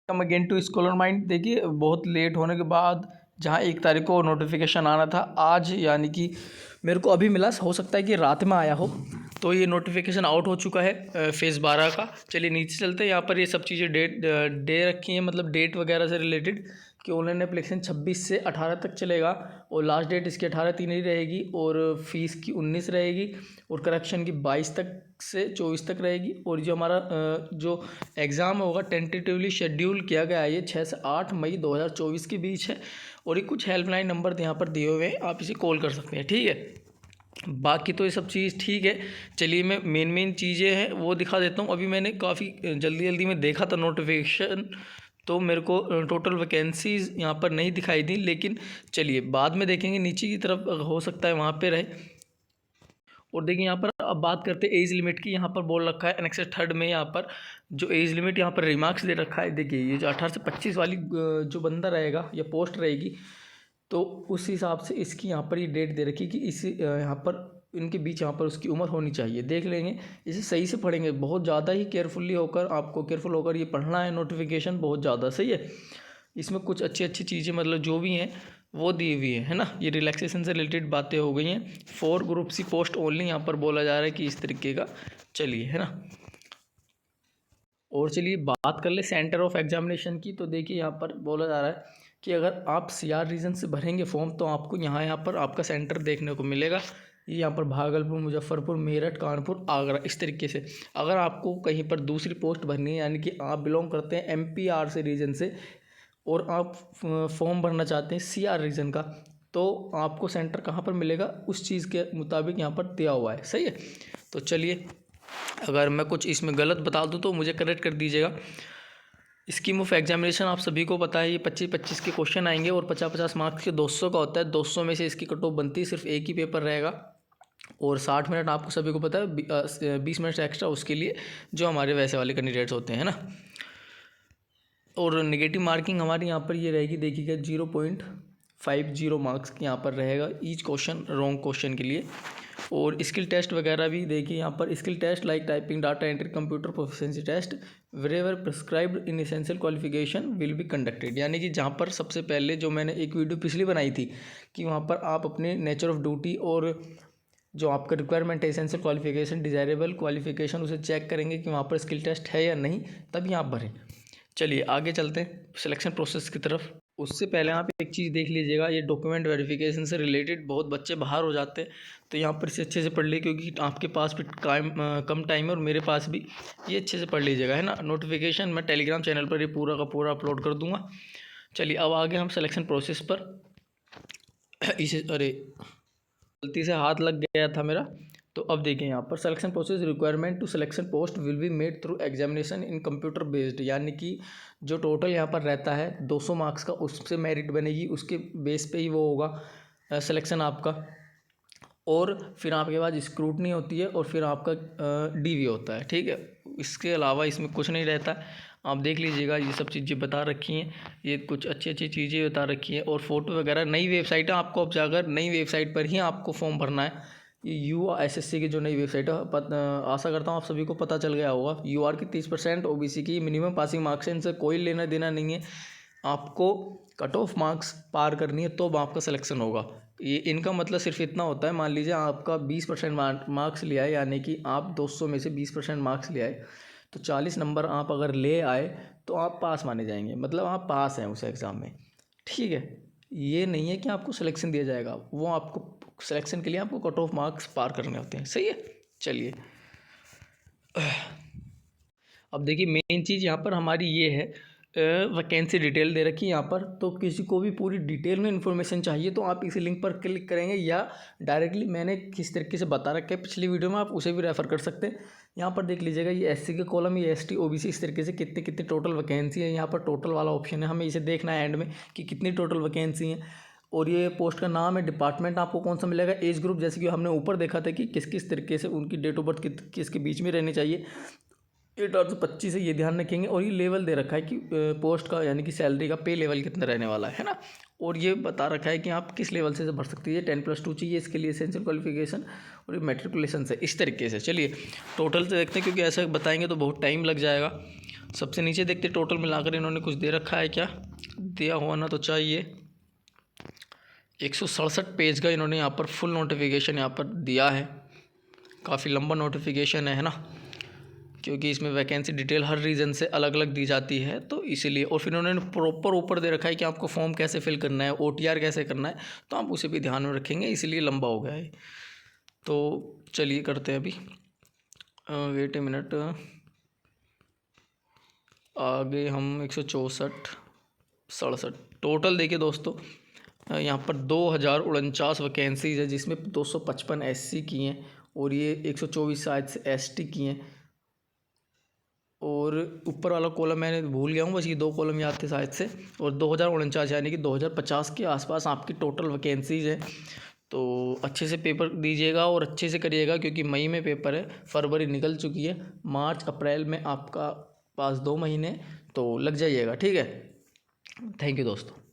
Come again to scholar mind. देखिए बहुत late होने के बाद जहाँ 1 तारीख को नोटिफिकेशन आना था, आज यानी कि मेरे को अभी मिला, हो सकता है कि रात में आया हो, तो ये नोटिफिकेशन आउट हो चुका है फेज़ 12 का। चलिए नीचे चलते हैं। यहाँ पर ये सब चीज़ें डेट दे रखी हैं, मतलब डेट वगैरह से रिलेटेड, कि ऑनलाइन एप्लीकेशन 26 से 18 तक चलेगा और लास्ट डेट इसकी 18/3 ही रहेगी और फीस की 19 रहेगी और करेक्शन की 22 तक से 24 तक रहेगी। और जो हमारा जो एग्ज़ाम होगा टेंटेटिवली शेड्यूल किया गया है, ये 6 से 8 मई 2024 के बीच है। और ये कुछ हेल्पलाइन नंबर यहाँ पर दिए हुए हैं, आप इसे कॉल कर सकते हैं, ठीक है। बाकी तो ये सब चीज़ ठीक है। चलिए मैं मेन चीज़ें हैं वो दिखा देता हूँ। अभी मैंने काफ़ी जल्दी में देखा था नोटिफिकेशन, तो मेरे को टोटल वैकेंसीज़ यहाँ पर नहीं दिखाई दी, लेकिन चलिए बाद में देखेंगे, नीचे की तरफ हो सकता है वहाँ पे रहे। और देखिए यहाँ पर अब बात करते हैं एज लिमिट की। यहाँ पर बोल रखा है एनेक्स 3 में, यहाँ पर जो एज लिमिट यहाँ पर रिमार्क्स दे रखा है। देखिए ये जो 18 से 25 वाली जो बंदा रहेगा या पोस्ट रहेगी, तो उस हिसाब से इसकी यहाँ पर ये डेट दे रखी कि इस यहाँ पर इनके बीच यहाँ पर उसकी उम्र होनी चाहिए। देख लेंगे, इसे सही से पढ़ेंगे, बहुत ज़्यादा ही केयरफुल होकर ये पढ़ना है। नोटिफिकेशन बहुत ज़्यादा सही है, इसमें कुछ अच्छी चीज़ें मतलब जो भी हैं वो दी हुई है ना। ये रिलैक्सेशन से रिलेटेड बातें हो गई हैं। 4 ग्रुप सी पोस्ट ओनली यहाँ पर बोला जा रहा है कि इस तरीके का, चलिए है ना। और चलिए बात कर ले सेंटर ऑफ एग्जामिनेशन की। तो देखिए यहाँ पर बोला जा रहा है कि अगर आप CR रीजन से भरेंगे फॉर्म, तो आपको यहाँ पर आपका सेंटर देखने को मिलेगा। ये यहाँ पर भागलपुर, मुजफ्फरपुर, मेरठ, कानपुर, आगरा, इस तरीके से। अगर आपको कहीं पर दूसरी पोस्ट भरनी है, यानी कि आप बिलोंग करते हैं MPR से रीजन से और आप फॉर्म भरना चाहते हैं CR रीजन का, तो आपको सेंटर कहाँ पर मिलेगा उस चीज़ के मुताबिक यहाँ पर दिया हुआ है, सही है। तो चलिए अगर मैं कुछ इसमें गलत बता दूँ तो मुझे करेक्ट कर दीजिएगा। स्कीम ऑफ एग्जामिनेशन आप सभी को पता है, ये 25-25 के क्वेश्चन आएंगे और 50-50 मार्क्स के 200 का होता है। 200 में से इसकी कट ऑफ बनती है, सिर्फ एक ही पेपर रहेगा और 60 मिनट आपको सभी को पता है, 20 मिनट एक्स्ट्रा उसके लिए जो हमारे वैसे वाले कैंडिडेट्स होते हैं ना। और नेगेटिव मार्किंग हमारी यहाँ पर ये रहेगी, देखिएगा 0.50 मार्क्स यहाँ पर रहेगा ईच क्वेश्चन, रॉन्ग क्वेश्चन के लिए। और स्किल टेस्ट वगैरह भी देखिए यहाँ पर, skill test like typing, data entry, computer proficiency test wherever prescribed in essential qualification will be conducted. यानी कि जहाँ पर सबसे पहले जो मैंने एक वीडियो पिछली बनाई थी कि वहाँ पर आप अपने नेचर ऑफ ड्यूटी और जो आपका रिक्वायरमेंट है एसेंशियल क्वालिफिकेशन, डिज़ायरेबल क्वालिफिकेशन, उसे चेक करेंगे कि वहाँ पर स्किल टेस्ट है या नहीं, तभी आप भरें। चलिए आगे चलते हैं सिलेक्शन प्रोसेस की तरफ। उससे पहले आप एक चीज़ देख लीजिएगा, ये डॉक्यूमेंट वेरिफिकेशन से रिलेटेड बहुत बच्चे बाहर हो जाते हैं, तो यहाँ पर इसे अच्छे से पढ़ लीजिए, क्योंकि आपके पास भी कम टाइम है और मेरे पास भी, ये अच्छे से पढ़ लीजिएगा है ना। नोटिफिकेशन मैं टेलीग्राम चैनल पर ये पूरा का पूरा अपलोड कर दूँगा। चलिए अब आगे हम सिलेक्शन प्रोसेस पर इसे, अरे गलती से हाथ लग गया था मेरा। तो अब देखिए यहाँ पर selection process, requirement to selection post will be made through examination in computer based. यानी कि जो टोटल यहाँ पर रहता है 200 मार्क्स का, उससे मेरिट बनेगी, उसके बेस पे ही वो होगा सिलेक्शन आपका। और फिर आपके बाद स्क्रूटनी होती है और फिर आपका DV होता है, ठीक है। इसके अलावा इसमें कुछ नहीं रहता है। आप देख लीजिएगा, ये सब चीज़ें बता रखी हैं, ये कुछ अच्छी चीज़ें बता रखी हैं। और फोटो वगैरह, नई वेबसाइट है, आपको अब जाकर नई वेबसाइट पर ही आपको फॉर्म भरना है। ये USSC की जो नई वेबसाइट है, आशा करता हूँ आप सभी को पता चल गया होगा। UR की 30%, OBC की मिनिमम पासिंग मार्क्स है, इनसे कोई लेना देना नहीं है। आपको कट ऑफ मार्क्स पार करनी है तो आपका सिलेक्शन होगा। ये इनका मतलब सिर्फ इतना होता है, मान लीजिए आपका 20% मार्क्स लिया है, यानी कि आप 200 में से 20% मार्क्स ले आए, तो 40 नंबर आप अगर ले आए तो आप पास माने जाएंगे, मतलब आप पास हैं उस एग्ज़ाम में, ठीक है। ये नहीं है कि आपको सिलेक्शन दिया जाएगा, वो आपको सिलेक्शन के लिए आपको कट ऑफ मार्क्स पार करने होते हैं, सही है। चलिए अब देखिए मेन चीज़ यहाँ पर हमारी ये है, वैकेंसी डिटेल दे रखी है यहाँ पर। तो किसी को भी पूरी डिटेल में इन्फॉर्मेशन चाहिए तो आप इसी लिंक पर क्लिक करेंगे, या डायरेक्टली मैंने किस तरीके से बता रखा है पिछली वीडियो में, आप उसे भी रेफ़र कर सकते हैं। यहाँ पर देख लीजिएगा, ये SC के कॉलम, ये ST OBC, इस तरीके से कितने टोटल वैकेंसी है। यहाँ पर टोटल वाला ऑप्शन है, हमें इसे देखना है एंड में कि कितनी टोटल वैकेंसी है। और ये पोस्ट का नाम है, डिपार्टमेंट आपको कौन सा मिलेगा, एज ग्रुप, जैसे कि हमने ऊपर देखा था कि किस किस तरीके से उनकी डेट ऑफ बर्थ किसके बीच में रहनी चाहिए, 18 से 25 है, ये ध्यान रखेंगे। और ये लेवल दे रखा है कि पोस्ट का, यानी कि सैलरी का पे लेवल कितना रहने वाला है ना। और ये बता रखा है कि आप किस लेवल से भर सकती है। 10+2 चाहिए इसके लिए एसेंशियल क्वालिफिकेशन, और ये मैट्रिकुलेशन से, इस तरीके से। चलिए टोटल से देखते हैं, क्योंकि ऐसा बताएंगे तो बहुत टाइम लग जाएगा। सबसे नीचे देखते टोटल मिलाकर इन्होंने कुछ दे रखा है, क्या दिया होना तो चाहिए। 167 पेज का इन्होंने यहाँ पर फुल नोटिफिकेशन यहाँ पर दिया है। काफ़ी लंबा नोटिफिकेशन है ना, क्योंकि इसमें वैकेंसी डिटेल हर रीजन से अलग अलग दी जाती है, तो इसीलिए। और फिर उन्होंने प्रॉपर ऊपर दे रखा है कि आपको फॉर्म कैसे फिल करना है, OTR कैसे करना है, तो आप उसे भी ध्यान में रखेंगे, इसीलिए लंबा हो गया है। तो चलिए करते हैं अभी, वेट ए मिनट, आगे हम 164 टोटल देखिए दोस्तों, यहाँ पर 2049 वैकेंसीज है, जिसमें 255 SC की हैं और ये 124 शायद से ST की हैं। और ऊपर वाला कॉलम मैंने भूल गया हूँ, बस ये 2 कॉलम याद थे शायद से। और 2049 यानी कि 2050 के आसपास आपकी टोटल वैकेंसीज है। तो अच्छे से पेपर दीजिएगा और अच्छे से करिएगा, क्योंकि मई में पेपर है, फरवरी निकल चुकी है, मार्च अप्रैल में आपका पास 2 महीने, तो लग जाइएगा, ठीक है। थैंक यू दोस्तों।